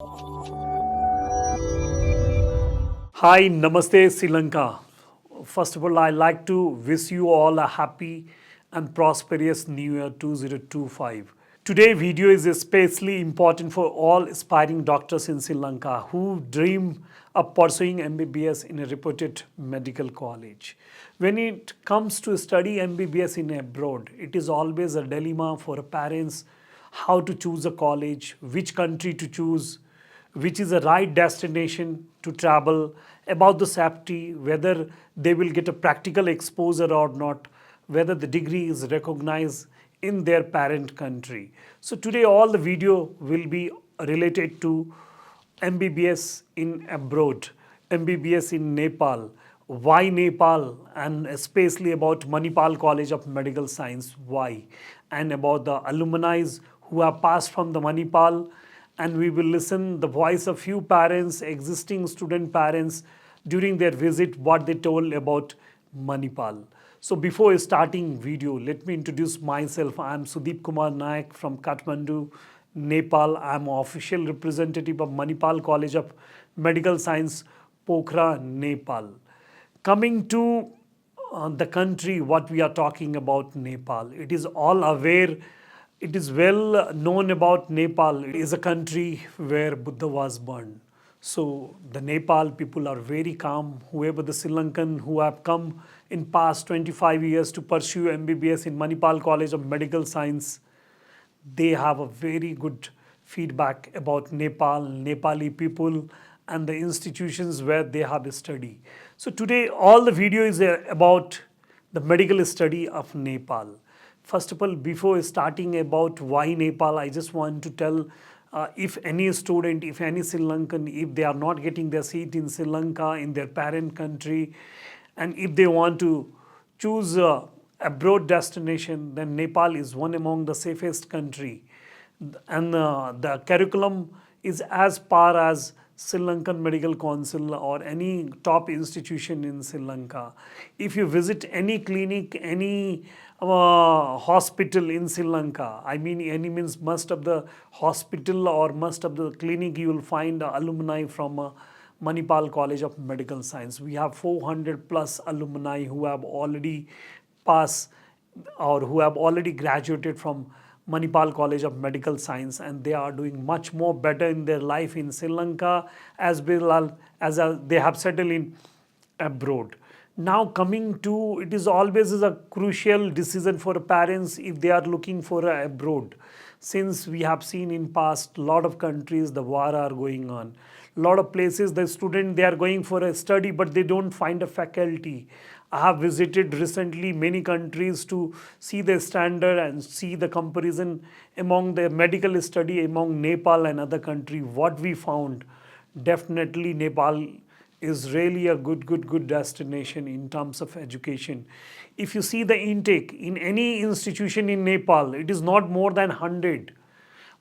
Hi, Namaste, Sri Lanka. First of all, I'd like to wish you all a happy and prosperous New Year 2025. Today video is especially important for all aspiring doctors in Sri Lanka who dream of pursuing MBBS in a reputed medical college. When it comes to study MBBS in abroad, it is always a dilemma for parents how to choose a college, which country to choose, which is the right destination to travel, about the safety, whether they will get a practical exposure or not, whether the degree is recognized in their parent country. So today all the video will be related to MBBS in abroad, MBBS in Nepal, why Nepal, and especially about Manipal College of Medical Science, why, and about the alumni who have passed from the Manipal, and we will listen the voice of few parents, existing student parents during their visit, what they told about Manipal. So before starting video, let me introduce myself. I am Sudeep Kumar Naik from Kathmandu, Nepal. I am official representative of Manipal College of Medical Science, Pokhara, Nepal. Coming to the country, what we are talking about Nepal, it is all aware, it is well known about Nepal. It is a country where Buddha was born. So the Nepal people are very calm. Whoever the Sri Lankan who have come in past 25 years to pursue MBBS in Manipal College of Medical Science, they have a very good feedback about Nepal, Nepali people, and the institutions where they have studied. So today all the video is about the medical study of Nepal. First of all, before starting about why Nepal, I just want to tell if any student, if any Sri Lankan, if they are not getting their seat in Sri Lanka, in their parent country, and if they want to choose a abroad destination, then Nepal is one among the safest country. And the curriculum is as par as Sri Lankan Medical Council or any top institution in Sri Lanka. If you visit any clinic, any hospital in Sri Lanka, I mean any means most of the hospital or most of the clinic, you will find alumni from Manipal College of Medical Science. We have 400 plus alumni who have already passed or who have already graduated from Manipal College of Medical Science, and they are doing much more better in their life in Sri Lanka as well as they have settled in abroad. Now coming to, it is always a crucial decision for parents if they are looking for abroad, since we have seen in past lot of countries the war are going on. Lot of places the student they are going for a study but they don't find a faculty. I have visited recently many countries to see the standard and see the comparison among the medical study among Nepal and other country. What we found, definitely Nepal is really a good destination in terms of education. If you see the intake in any institution in Nepal, it is not more than 100.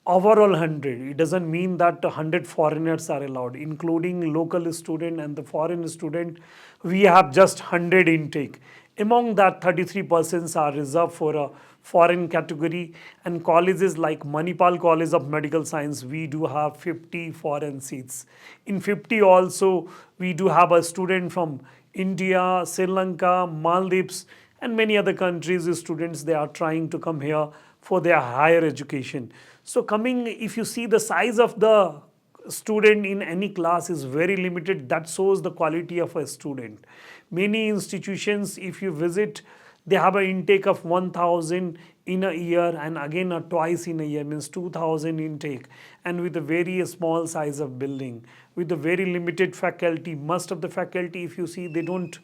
Overall 100. It doesn't mean that 100 foreigners are allowed, including local student and the foreign student. We have just 100 intake. Among that, 33% are reserved for a foreign category, and colleges like Manipal College of Medical Science, we do have 50 foreign seats. In 50 also, we do have a student from India, Sri Lanka, Maldives, and many other countries. Students, they are trying to come here for their higher education. So coming, if you see the size of the student in any class is very limited, that shows the quality of a student. Many institutions, if you visit, they have an intake of 1000 in a year, and again twice in a year, means 2000 intake, and with a very small size of building, with a very limited faculty. Most of the faculty, if you see, they don't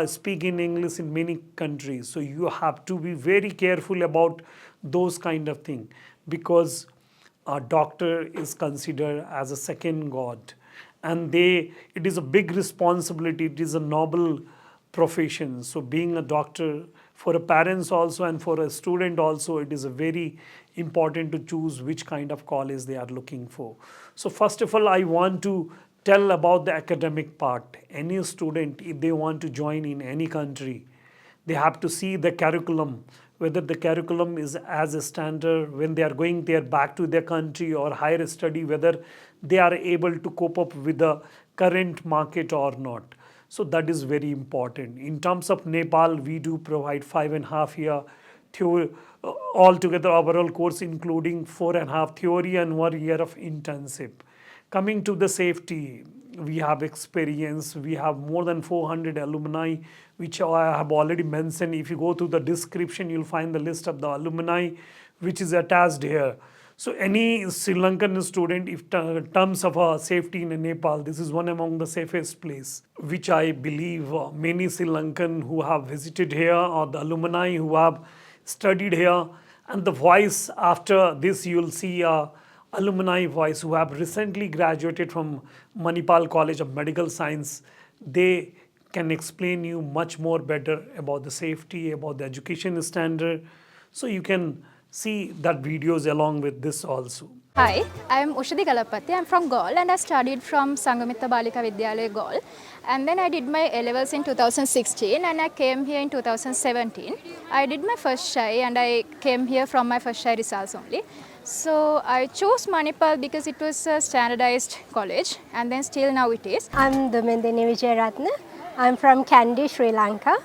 speak in English in many countries. So you have to be very careful about those kind of thing, because a doctor is considered as a second god, and it is a big responsibility. It is a noble profession. So being a doctor, for a parents also and for a student also, it is a very important to choose which kind of college they are looking for. So first of all, I want to tell about the academic part. Any student, if they want to join in any country, they have to see the curriculum, whether the curriculum is as a standard when they are going there back to their country or higher study, whether they are able to cope up with the current market or not. So that is very important. In terms of Nepal, we do provide 5.5 year theory, altogether overall course including 4.5 theory and 1 year of internship. Coming to the safety, we have experience, we have more than 400 alumni, which I have already mentioned. If you go to the description, you'll find the list of the alumni which is attached here. So any Sri Lankan student, if terms of safety in Nepal, this is one among the safest place, which I believe many Sri Lankan who have visited here or the alumni who have studied here, and the voice after this you'll see alumni voice who have recently graduated from Manipal College of Medical Science. They can explain you much more better about the safety, about the education standard. So you can see that videos along with this also. Hi, I am Ushadi Kalapati. I am from Gaul and I studied from Sangamita Balika Vidyalaya Gaul. And then I did my A-levels in 2016 and I came here in 2017. I did my first SHI and I came here from my first SHI results only. So I chose Manipal because it was a standardized college and then still now it is. I'm Dhamendini Vijayaratne. I'm from Kandy, Sri Lanka,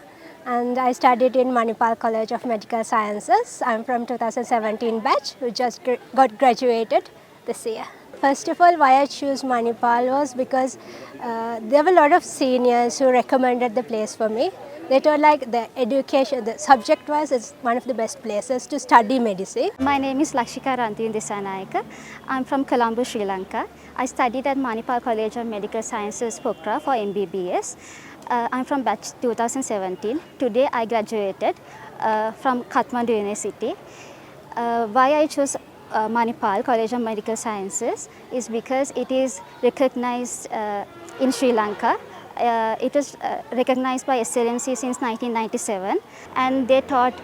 and I studied in Manipal College of Medical Sciences. I'm from 2017 batch, who just got graduated this year. First of all, why I chose Manipal was because there were a lot of seniors who recommended the place for me. They told like the education, the subject wise, is one of the best places to study medicine. My name is Lakshika Ranti Disanayaka. I'm from Colombo, Sri Lanka. I studied at Manipal College of Medical Sciences, Pokhara for MBBS. I'm from batch 2017. Today I graduated from Kathmandu University. Why I chose Manipal College of Medical Sciences is because it is recognized in Sri Lanka. It was recognized by SLNC since 1997, and they taught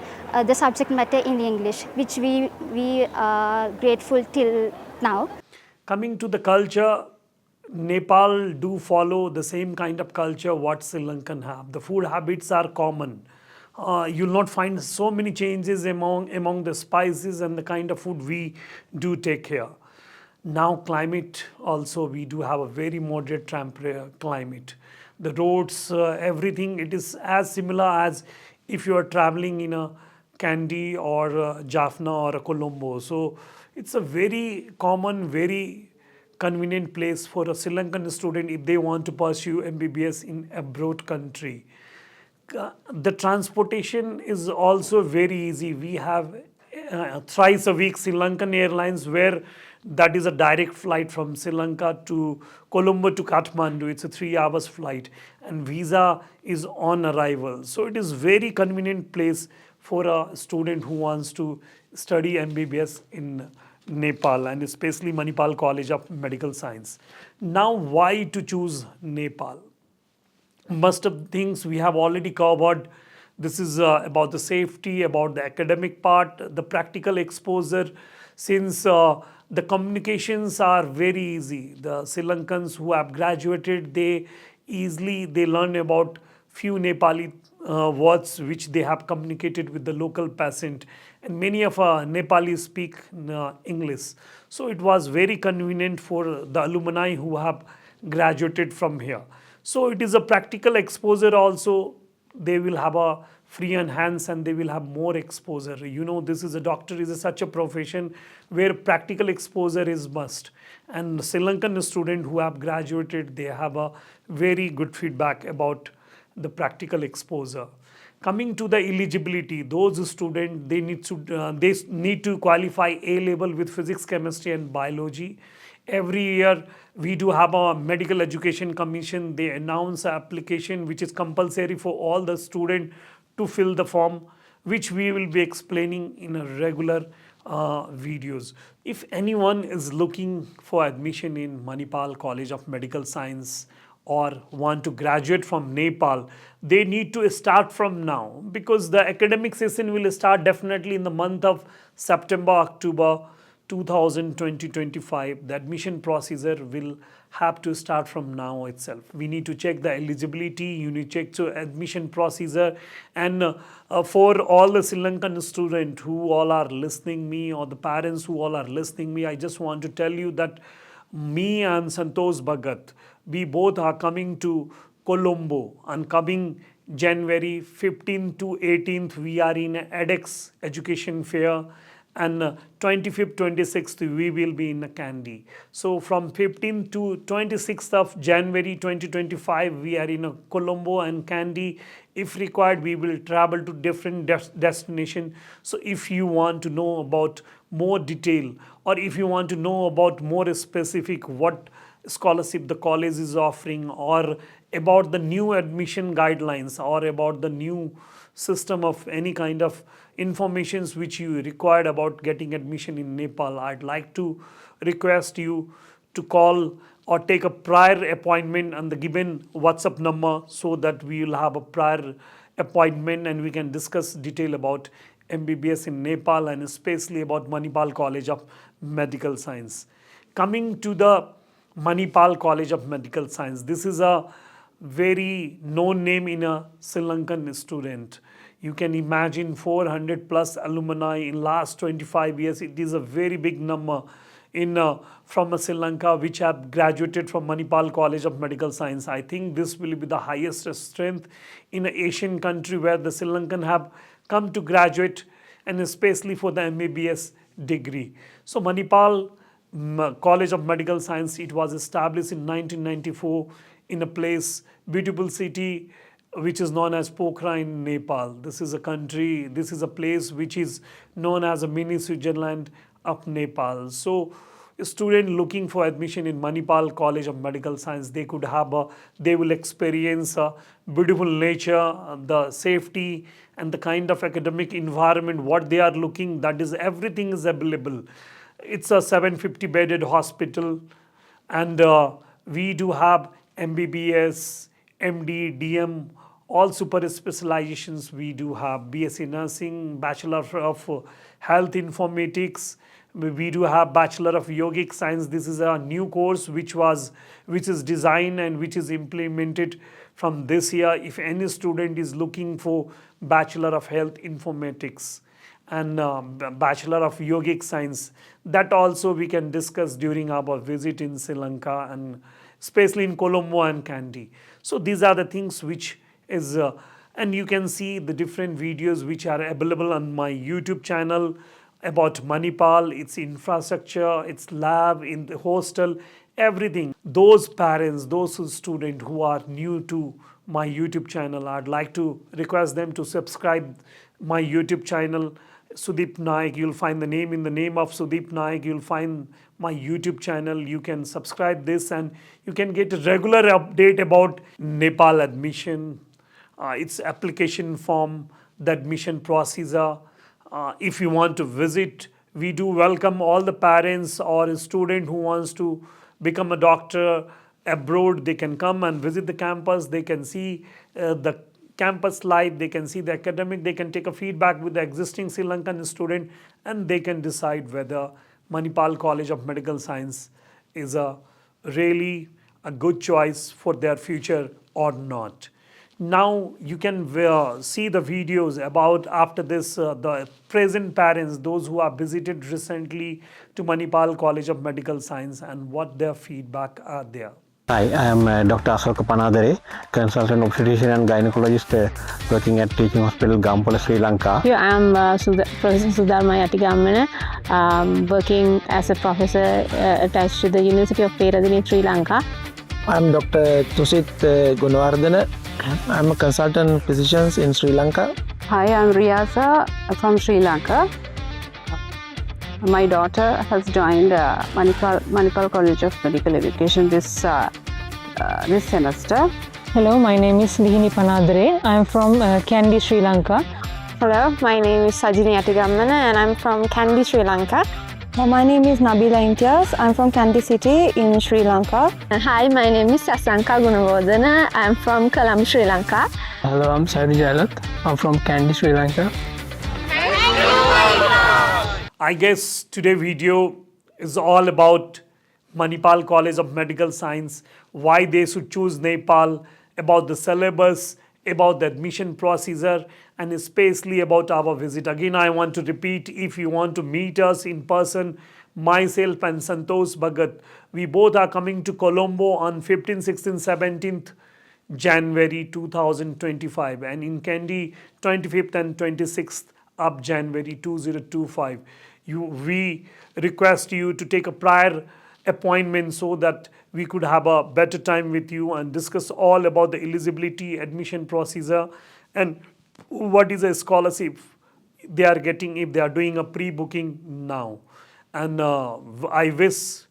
the subject matter in English, which we are grateful till now. Coming to the culture, Nepal do follow the same kind of culture what Sri Lankan have. The food habits are common. You'll not find so many changes among the spices and the kind of food we do take here. Now climate also, we do have a very moderate temperature climate. The roads, everything, it is as similar as if you are traveling in a Kandy or Jaffna or a Colombo. So it's a very common, very convenient place for a Sri Lankan student if they want to pursue MBBS in abroad country. The transportation is also very easy. We have thrice a week Sri Lankan Airlines, where that is a direct flight from Sri Lanka to Colombo to Kathmandu. It's a 3 hours flight and visa is on arrival. So it is very convenient place for a student who wants to study MBBS in Nepal, and especially Manipal College of Medical Science. Now why to choose Nepal? Most of the things we have already covered. This is about the safety, about the academic part, the practical exposure. Since the communications are very easy, the Sri Lankans who have graduated, they learn about few Nepali words which they have communicated with the local patient, and many of Nepalis speak English. So it was very convenient for the alumni who have graduated from here. So it is a practical exposure also. They will have a free on hands and they will have more exposure. You know, this is a doctor is such a profession where practical exposure is must. And Sri Lankan student who have graduated, they have a very good feedback about the practical exposure. Coming to the eligibility, those students, they need to qualify A level with physics, chemistry and biology. Every year we do have a medical education commission. They announce an application which is compulsory for all the students to fill the form, which we will be explaining in a regular videos. If anyone is looking for admission in Manipal College of Medical Science or want to graduate from Nepal, they need to start from now, because the academic session will start definitely in the month of September, October 2020-25. The admission procedure will have to start from now itself. We need to check the eligibility, you need to check the admission procedure, and for all the Sri Lankan students who all are listening me, or the parents who all are listening me, I just want to tell you that Me and Santosh Bhagat, we both are coming to Colombo, and coming January 15th to 18th we are in edX education fair, and 25th 26th we will be in Kandy. So from 15th to 26th of January 2025 we are in Colombo and Kandy. If required we will travel to different destination. So if you want to know about more detail, or if you want to know about more specific what scholarship the college is offering, or about the new admission guidelines, or about the new system of any kind of informations which you required about getting admission in Nepal, I'd like to request you to call or take a prior appointment on the given WhatsApp number, so that we will have a prior appointment and we can discuss detail about MBBS in Nepal, and especially about Manipal College of Medical Science. Coming to the Manipal College of Medical Science, this is a very known name in a Sri Lankan student. You can imagine 400 plus alumni in last 25 years. It is a very big number in from Sri Lanka which have graduated from Manipal College of Medical Science. I think this will be the highest strength in an Asian country where the Sri Lankan have come to graduate, and especially for the MBBS degree. So Manipal College of Medical Science, it was established in 1994 in a place, beautiful city which is known as Pokhara in Nepal. This is a country, this is a place which is known as a mini Switzerland of Nepal. So a student looking for admission in Manipal College of Medical Science, they could have they will experience beautiful nature, the safety and the kind of academic environment what they are looking, that is everything is available. It's a 750 bedded hospital, and we do have MBBS, MD, DM, all super specializations. We do have BSc Nursing, Bachelor of Health Informatics. We do have Bachelor of Yogic Science. This is a new course which is designed and which is implemented from this year. If any student is looking for Bachelor of Health Informatics and Bachelor of Yogic Science, that also we can discuss during our visit in Sri Lanka, and especially in Colombo and Kandy. So these are the things which is and you can see the different videos which are available on my YouTube channel about Manipal, its infrastructure, its lab, in the hostel, everything. Those parents, those students who are new to my YouTube channel, I'd like to request them to subscribe my YouTube channel, Sudeep Naik. You'll find the name in the name of Sudeep Naik. You'll find my YouTube channel. You can subscribe this and you can get a regular update about Nepal admission, its application form, the admission procedure. If you want to visit, we do welcome all the parents or a student who wants to become a doctor abroad. They can come and visit the campus. They can see the campus life. They can see the academic. They can take a feedback with the existing Sri Lankan student, and they can decide whether Manipal College of Medical Science is a really a good choice for their future or not. Now you can see the videos about after this the present parents, those who have visited recently to Manipal College of Medical Science, and what their feedback are there. Hi, I am Dr. Asalka Panadare, consultant obstetrician and gynecologist working at Teaching Hospital, Gampala, Sri Lanka. Here I am Professor Sudharma Yatigammana, working as a professor attached to the University of Peradeniya in Sri Lanka. I am Dr. Tusit Gunawardana. I am a consultant physician in Sri Lanka. Hi, I am Riyaza from Sri Lanka. My daughter has joined Manipal College of Medical Education this semester. Hello, my name is Lihini Panadare. I am from Kandy, Sri Lanka. Hello, my name is Sajini Yatigammana and I'm from Kandy, Sri Lanka. My name is Nabila Imtiaz. I'm from Kandy City in Sri Lanka. Hi, my name is Sasanka Gunawardana. I'm from Colombo, Sri Lanka. Hello, I'm Saidi Jailath. I'm from Kandy, Sri Lanka. I guess today's video is all about Manipal College of Medical Science, why they should choose Nepal, about the syllabus, about the admission procedure, and especially about our visit. Again, I want to repeat, if you want to meet us in person, myself and Santosh Bhagat. We both are coming to Colombo on 15th, 16th, 17th January 2025, and in Kandy 25th and 26th of January 2025. We request you to take a prior appointment so that we could have a better time with you and discuss all about the eligibility, admission procedure, and what is a scholarship they are getting if they are doing a pre-booking now. And I wish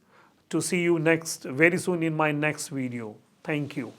to see you next very soon in my next video. Thank you.